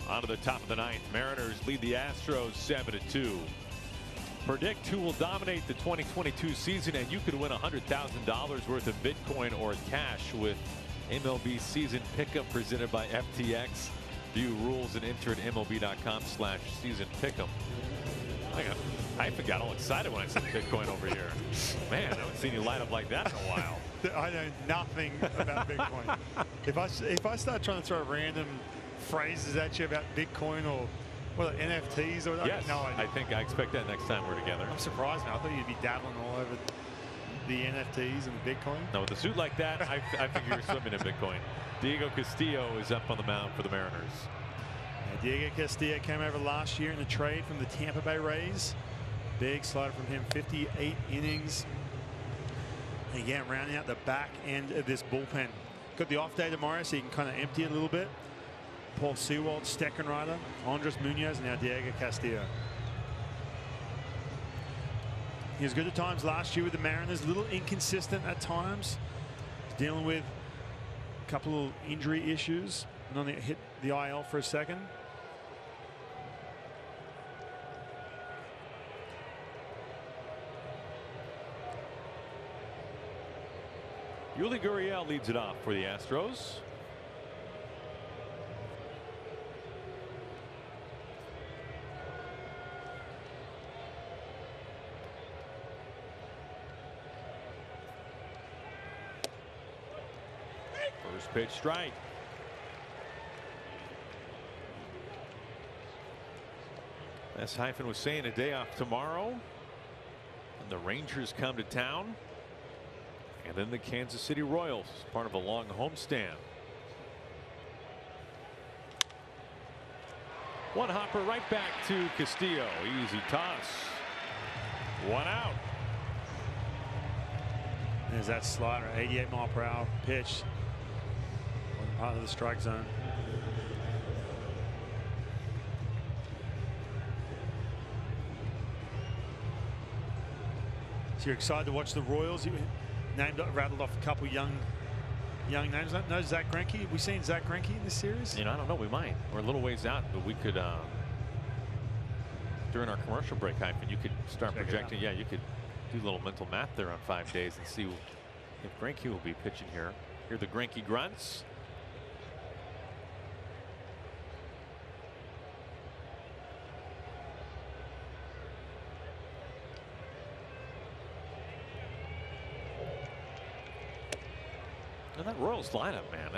On to the top of the ninth. Mariners lead the Astros 7-2. Predict who will dominate the 2022 season, and you could win $100,000 worth of Bitcoin or cash with MLB Season Pickup presented by FTX. View rules and enter at MLB.com/season pickup. I got all excited when I said Bitcoin over here. Man, I haven't seen you light up like that in a while. I know nothing about Bitcoin. If I start trying to throw random phrases at you about Bitcoin or NFTs or yes, no idea. I expect that next time we're together. I'm surprised now. I thought you'd be dabbling all over the NFTs and the Bitcoin. No, with a suit like that, I figure you're swimming in Bitcoin. Diego Castillo is up on the mound for the Mariners. Diego Castillo came over last year in the trade from the Tampa Bay Rays. Big slider from him, 58 innings. And again, rounding out the back end of this bullpen. Got the off day tomorrow, so you can kind of empty it a little bit. Paul Sewald, Steckenrider, Andres Munoz, and now Diego Castillo. He was good at times last year with the Mariners, a little inconsistent at times. Dealing with a couple of injury issues and only hit the IL for a second. Yuli Gurriel leads it off for the Astros. First pitch strike. As Hyphen was saying, a day off tomorrow. And the Rangers come to town. And then the Kansas City Royals, part of a long homestand. One hopper right back to Castillo. Easy toss. One out. There's that slider, 88-mile-per-hour pitch. One part of the strike zone. So you're excited to watch the Royals. You rattled off a couple young names. No Zach Greinke. Have we seen Zach Greinke in this series? You know, I don't know. We might. We're a little ways out, but we could during our commercial break, Hyphen, you could start projecting. Yeah, you could do a little mental math there on 5 days and see if Greinke will be pitching here. Hear the Greinke grunts. And that Royals lineup, man,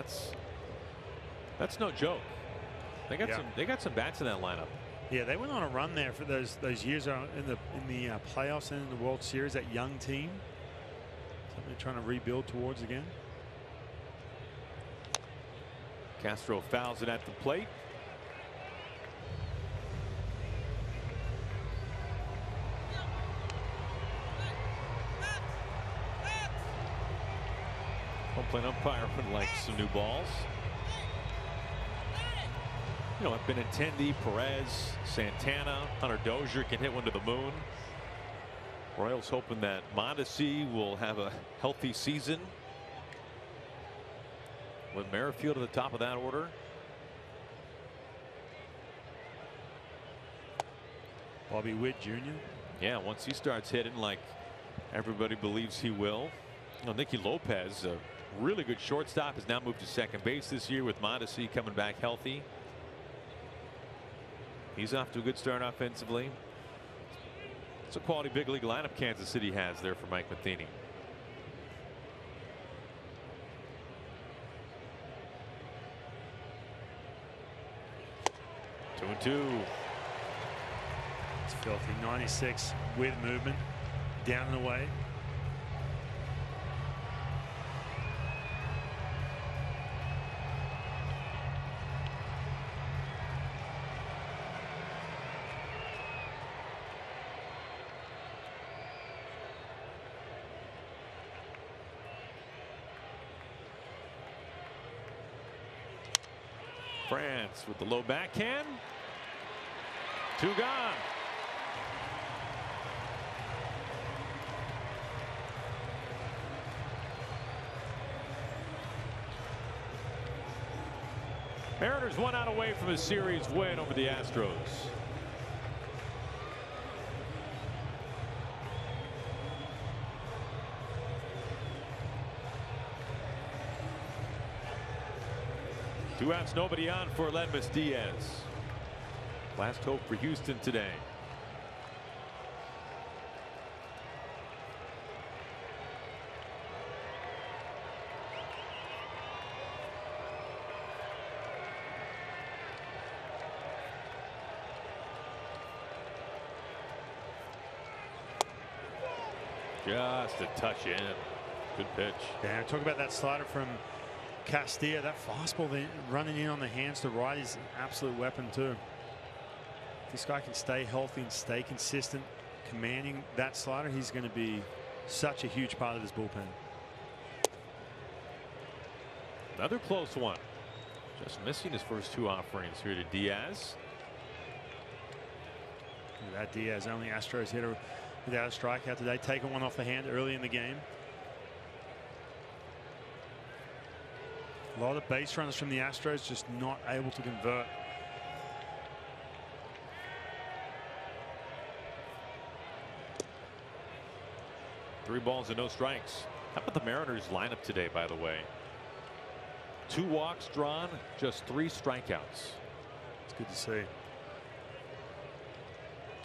that's no joke. They got some bats in that lineup. Yeah, they went on a run there for those years in the playoffs and in the World Series. That young team, something they're trying to rebuild towards again. Castro fouls it at the plate. Home plate umpire would like some new balls. You know, Benintendi, Perez, Santana, Hunter Dozier can hit one to the moon. Royals hoping that Mondesi will have a healthy season. With Merrifield at the top of that order. Bobby Witt Jr. Yeah, once he starts hitting like everybody believes he will. You know, Nicky Lopez, a really good shortstop, has now moved to second base this year with Mondesi coming back healthy. He's off to a good start offensively. It's a quality big league lineup Kansas City has there for Mike Matheny. Two and two. It's filthy. 96 with movement. Down and away. France with the low backhand. Two gone. Mariners 1 out away from a series win over the Astros. Two outs, nobody on for Ledmus Diaz. Last hope for Houston today. Just a touch in. Good pitch. Yeah, talk about that slider from Castilla. That fastball running in on the hands to right is an absolute weapon too. If this guy can stay healthy and stay consistent, commanding that slider, he's going to be such a huge part of this bullpen. Another close one. Just missing his first two offerings here to Diaz. Look at that Diaz, only Astros hitter without a strikeout today, taking one off the hand early in the game. A lot of base runners from the Astros just not able to convert. Three balls and no strikes. How about the Mariners lineup today, by the way? 2 walks drawn, just 3 strikeouts. It's good to see.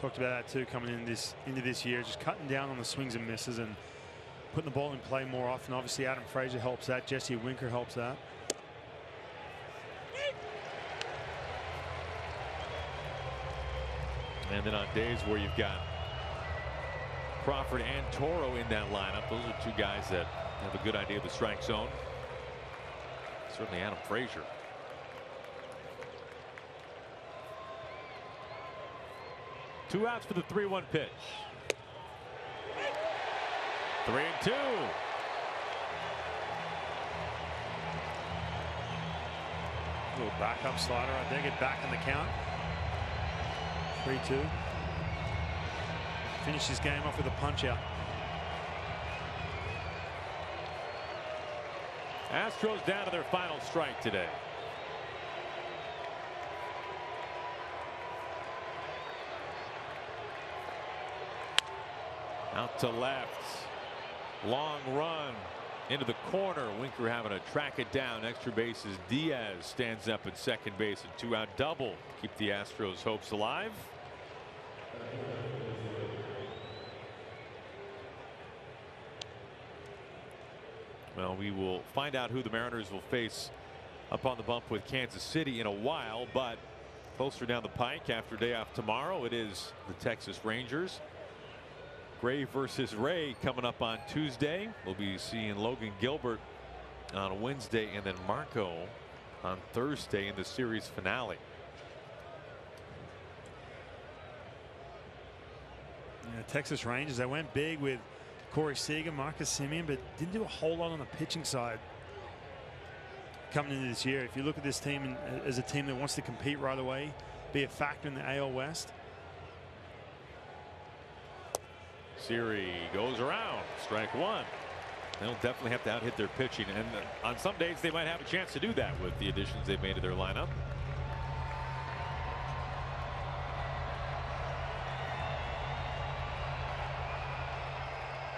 Talked about that too coming into this year, just cutting down on the swings and misses and putting the ball in play more often. Obviously Adam Frazier helps that. Jesse Winker helps that. And then on days where you've got Crawford and Toro in that lineup, those are 2 guys that have a good idea of the strike zone. Certainly Adam Frazier. Two outs for the 3-1 pitch. 3-2. Little backup slider right there, get back in the count. 3-2. Finish this game off with a punch out. Astros down to their final strike today. Out to left. Long run into the corner. Winker having to track it down. Extra bases. Diaz stands up at second base. A 2-out double. Keep the Astros' hopes alive. Well, we will find out who the Mariners will face up on the bump with Kansas City in a while, but closer down the pike after day off tomorrow, it is the Texas Rangers. Gray versus Ray coming up on Tuesday. We'll be seeing Logan Gilbert on Wednesday and then Marco on Thursday in the series finale. Yeah, Texas Rangers, they went big with Corey Seager, Marcus Semien, but didn't do a whole lot on the pitching side coming into this year. If you look at this team as a team that wants to compete right away, be a factor in the AL West. Siri goes around. Strike one. They'll definitely have to out-hit their pitching, and on some days they might have a chance to do that with the additions they've made to their lineup.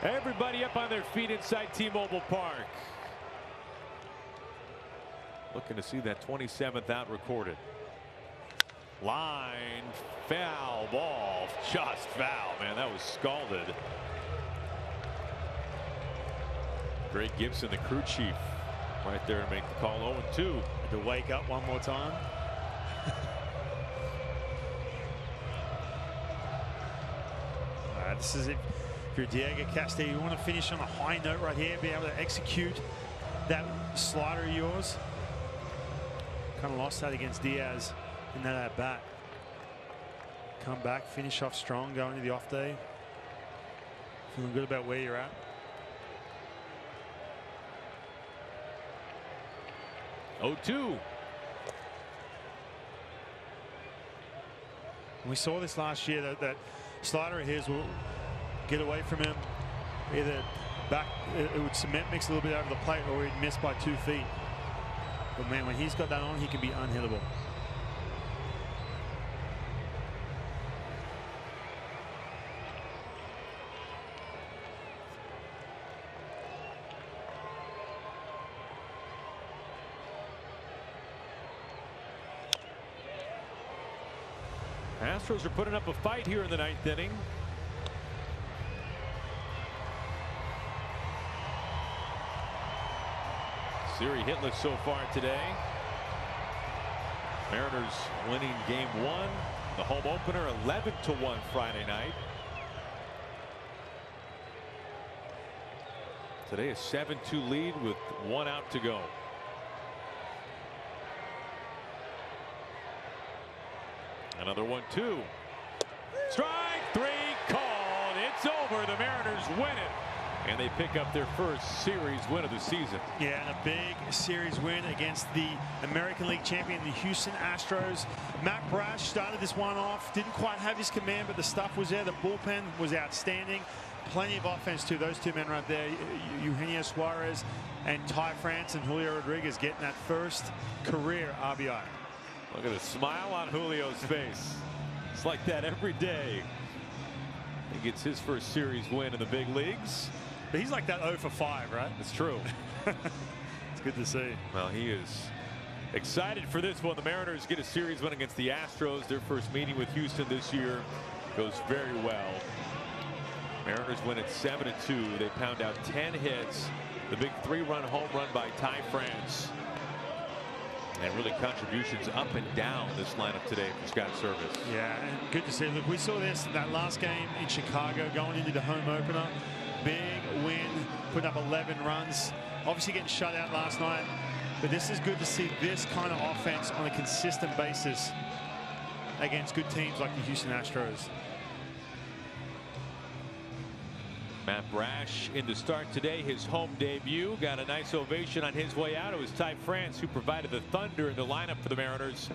Everybody up on their feet inside T-Mobile Park. Looking to see that 27th out recorded. Line foul ball, just foul, man. That was scalded. Greg Gibson, the crew chief, right there to make the call. 0-2. To wake up one more time. All right, this is it. If you're Diego Castillo, you want to finish on a high note right here, be able to execute that slider of yours. Kind of lost that against Diaz in that at bat. Come back, finish off strong, going to the off day. Feeling good about where you're at. We saw this last year, that slider of his will get away from him, either back, it would cement mix a little bit over the plate, or he'd miss by 2 feet. But man, when he's got that on, he can be unhittable. Astros are putting up a fight here in the 9th inning. Series hitless so far today. Mariners winning game 1, the home opener, 11-1 Friday night. Today a 7-2 lead with 1 out to go. Another 1-2. Strike 3 called. It's over. The Mariners win it. And they pick up their first series win of the season. Yeah, and a big series win against the American League champion, the Houston Astros. Matt Brash started this one off. Didn't quite have his command, but the stuff was there. The bullpen was outstanding. Plenty of offense, too. Those two men right there, Eugenio Suarez and Ty France and Julio Rodriguez getting that first career RBI. Look at the smile on Julio's face. It's like that every day. He gets his first series win in the big leagues. But he's like that 0 for 5, right? It's true. It's good to see. Well, he is excited for this one. The Mariners get a series win against the Astros. Their first meeting with Houston this year goes very well. Mariners win at 7-2. They pound out 10 hits. The big 3-run home run by Ty France. And really contributions up and down this lineup today for Scott Service. Yeah, and good to see. Look, we saw this that last game in Chicago going into the home opener. Big win, putting up 11 runs. Obviously getting shut out last night. But this is good to see this kind of offense on a consistent basis against good teams like the Houston Astros. Matt Brash in to start today, his home debut. Got a nice ovation on his way out. It was Ty France who provided the thunder in the lineup for the Mariners.